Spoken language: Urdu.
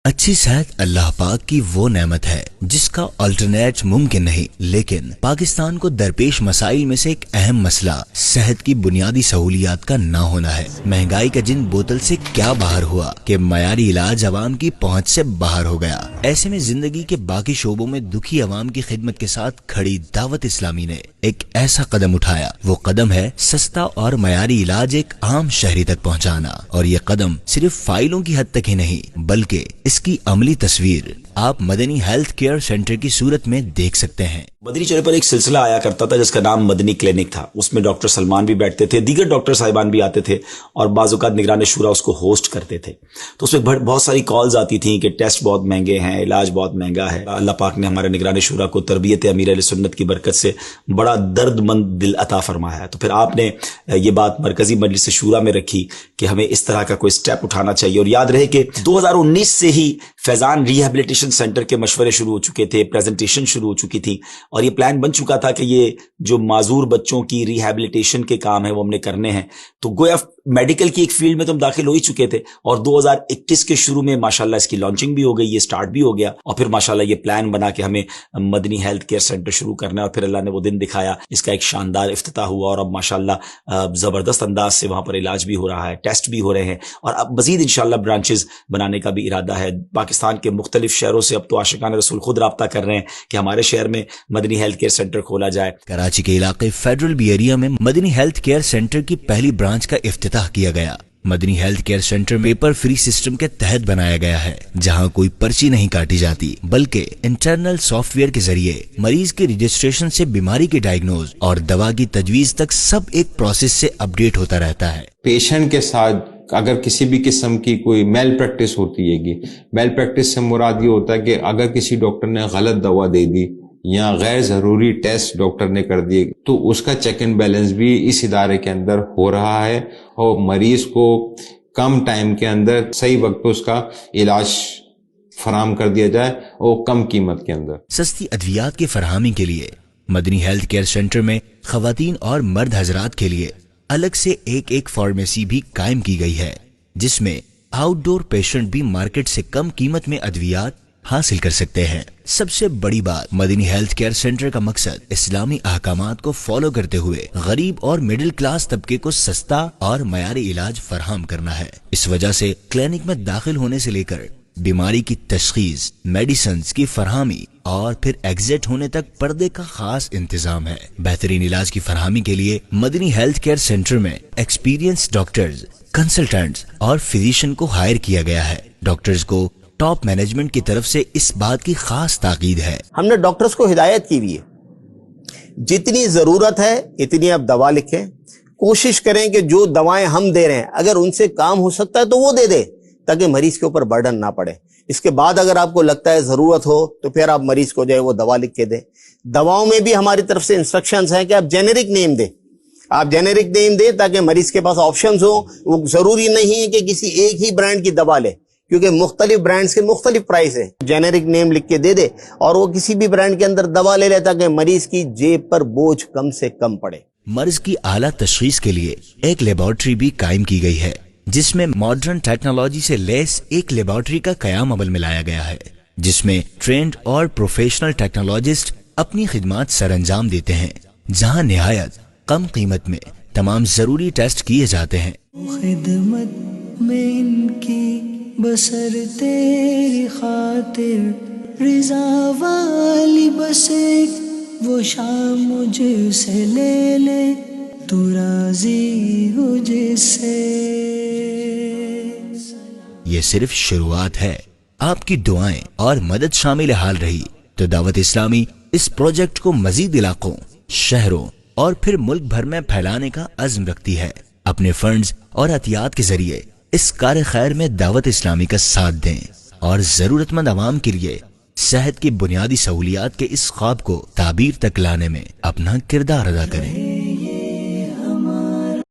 اچھی صحت اللہ پاک کی وہ نعمت ہے جس کا آلٹرنیٹ ممکن نہیں، لیکن پاکستان کو درپیش مسائل میں سے ایک اہم مسئلہ صحت کی بنیادی سہولیات کا نہ ہونا ہے۔ مہنگائی کا جن بوتل سے کیا باہر ہوا کہ معیاری علاج عوام کی پہنچ سے باہر ہو گیا۔ ایسے میں زندگی کے باقی شعبوں میں دکھی عوام کی خدمت کے ساتھ کھڑی دعوت اسلامی نے ایک ایسا قدم اٹھایا، وہ قدم ہے سستا اور معیاری علاج ایک عام شہری تک پہنچانا۔ اور یہ قدم صرف فائلوں کی حد تک ہی نہیں بلکہ اس کی عملی تصویر آپ مدنی ہیلتھ کیئر سینٹر کی صورت میں دیکھ سکتے ہیں۔ مدنی چینل پر ایک سلسلہ آیا کرتا تھا جس کا نام مدنی کلینک تھا، اس میں ڈاکٹر سلمان بھی بیٹھتے تھے، دیگر ڈاکٹر صاحبان بھی آتے تھے اور بعض اوقات نگران شورا اس کو ہوسٹ کرتے تھے۔ تو اس میں بہت ساری کالز آتی تھیں کہ ٹیسٹ بہت مہنگے ہیں، علاج بہت مہنگا ہے۔ اللہ پاک نے ہمارے نگران شورا کو تربیت امیر اہل سنت کی برکت سے بڑا درد مند دل عطا فرمایا ہے۔ تو پھر آپ نے یہ بات مرکزی مجلس شورا میں رکھی کہ ہمیں اس طرح کا کوئی سٹیپ اٹھانا چاہیے، اور یاد رہے کہ 2019 سے ہی فیضان ریہیبلیٹیشن سینٹر کے مشورے شروع ہو چکے تھے، پریزنٹیشن شروع ہو چکی تھی، اور یہ پلان بن چکا تھا کہ یہ جو معذور بچوں کی ریہیبلیٹیشن کے کام ہیں وہ ہم نے کرنے ہیں۔ تو گویا میڈیکل کی ایک فیلڈ میں تو ہم داخل ہو ہی چکے تھے، اور 2021 کے شروع میں ماشاءاللہ اس کی لانچنگ بھی ہو گئی، یہ سٹارٹ بھی ہو گیا، اور پھر ماشاءاللہ یہ پلان بنا کہ ہمیں مدنی ہیلتھ کیئر سینٹر شروع کرنا ہے، اور پھر اللہ نے وہ دن دکھایا، اس کا ایک شاندار افتتاح ہوا، اور اب ماشاءاللہ زبردست انداز سے وہاں پر علاج بھی ہو رہا ہے، ٹیسٹ بھی ہو رہے ہیں، اور اب مزید انشاءاللہ برانچز بنانے کا بھی ارادہ ہے۔ پاکستان کے مختلف شہروں سے اب تو عاشقان رسول خود رابطہ کر رہے ہیں کہ ہمارے شہر میں مدنی ہیلتھ کیئر سینٹر کھولا جائے۔ کراچی کے علاقے فیڈرل بی ایریا میں مدنی ہیلتھ کیئر سینٹر کی پہلی برانچ کا افتتاح کیا گیا۔ مدنی health care centre paper free system کے تحت بنایا گیا ہے، جہاں کوئی پرچی نہیں کاٹی جاتی بلکہ انٹرنل سافٹ ویئر کے ذریعے مریض کے رجسٹریشن سے بیماری کی ڈائگنوز اور دوا کی تجویز تک سب ایک پروسیس سے اپڈیٹ ہوتا رہتا ہے۔ پیشنٹ کے ساتھ اگر کسی بھی قسم کی کوئی میل پریکٹس ہوتی ہے گی، میل پریکٹس سے مراد یہ ہوتا ہے کہ اگر کسی ڈاکٹر نے غلط دوا دے دی یا غیر ضروری ٹیسٹ ڈاکٹر نے کر دیے، تو اس کا چیک اینڈ بیلنس بھی اس ادارے کے اندر ہو رہا ہے، اور مریض کو کم ٹائم کے اندر صحیح وقت پہ اس کا علاج فراہم کر دیا جائے، اور کم قیمت کے اندر۔ سستی ادویات کی فراہمی کے لیے مدنی ہیلتھ کیئر سینٹر میں خواتین اور مرد حضرات کے لیے الگ سے ایک فارمیسی بھی قائم کی گئی ہے، جس میں آؤٹ ڈور پیشنٹ بھی مارکیٹ سے کم قیمت میں ادویات حاصل کر سکتے ہیں۔ سب سے بڑی بات، مدنی ہیلتھ کیئر سینٹر کا مقصد اسلامی احکامات کو فالو کرتے ہوئے غریب اور مڈل کلاس طبقے کو سستا اور معیاری علاج فراہم کرنا ہے۔ اس وجہ سے کلینک میں داخل ہونے سے لے کر بیماری کی تشخیص، میڈیسنز کی فراہمی اور پھر ایگزٹ ہونے تک پردے کا خاص انتظام ہے۔ بہترین علاج کی فراہمی کے لیے مدنی ہیلتھ کیئر سینٹر میں ایکسپیرینس ڈاکٹرز، کنسلٹنٹس اور فزیشین کو ہائر کیا گیا ہے۔ ڈاکٹرز کو ٹاپ مینجمنٹ کی طرف سے اس بات کی خاص تاکید ہے۔ ہم نے ڈاکٹرز کو ہدایت کی ہوئی ہے، جتنی ضرورت ہے اتنی آپ دوا لکھیں، کوشش کریں کہ جو دوائیں ہم دے رہے ہیں اگر ان سے کام ہو سکتا ہے تو وہ دے دیں تاکہ مریض کے اوپر برڈن نہ پڑے۔ اس کے بعد اگر آپ کو لگتا ہے ضرورت ہو تو پھر آپ مریض کو جو ہے وہ دوا لکھ کے دیں۔ دواؤں میں بھی ہماری طرف سے انسٹرکشنز ہیں کہ آپ جینیرک نیم دیں، آپ جینیرک نیم دیں تاکہ مریض کے پاس آپشنز ہوں۔ وہ ضروری نہیں ہے کہ کسی ایک ہی برانڈ کی دوا لے، کیونکہ مختلف برانڈز کے مختلف پرائس ہیں۔ جینیرک نیم لکھ کے دے دے اور وہ کسی بھی برانڈ کے اندر دوا لے لے تاکہ مریض کی جیب پر بوجھ کم سے کم پڑے۔ مرض کی اعلیٰ تشخیص کے لیے ایک لیبارٹری بھی قائم کی گئی ہے، جس میں ماڈرن ٹیکنالوجی سے لیس ایک لیبارٹری کا قیام عمل میں لایا گیا ہے، جس میں ٹرینڈ اور پروفیشنل ٹیکنالوجسٹ اپنی خدمات سر انجام دیتے ہیں، جہاں نہایت کم قیمت میں تمام ضروری ٹیسٹ کیے جاتے ہیں۔ خدمت میں ان کی بسر تیری خاطر، رضا والی بس ایک وہ شام مجھ سے لے لے، تو راضی ہو جس سے۔ یہ صرف شروعات ہے، آپ کی دعائیں اور مدد شامل حال رہی تو دعوت اسلامی اس پروجیکٹ کو مزید علاقوں، شہروں اور پھر ملک بھر میں پھیلانے کا عزم رکھتی ہے۔ اپنے فنڈز اور عطیات کے ذریعے اس کار خیر میں دعوت اسلامی کا ساتھ دیں اور ضرورت مند عوام کے لیے صحت کی بنیادی سہولیات کے اس خواب کو تعبیر تک لانے میں اپنا کردار ادا کریں۔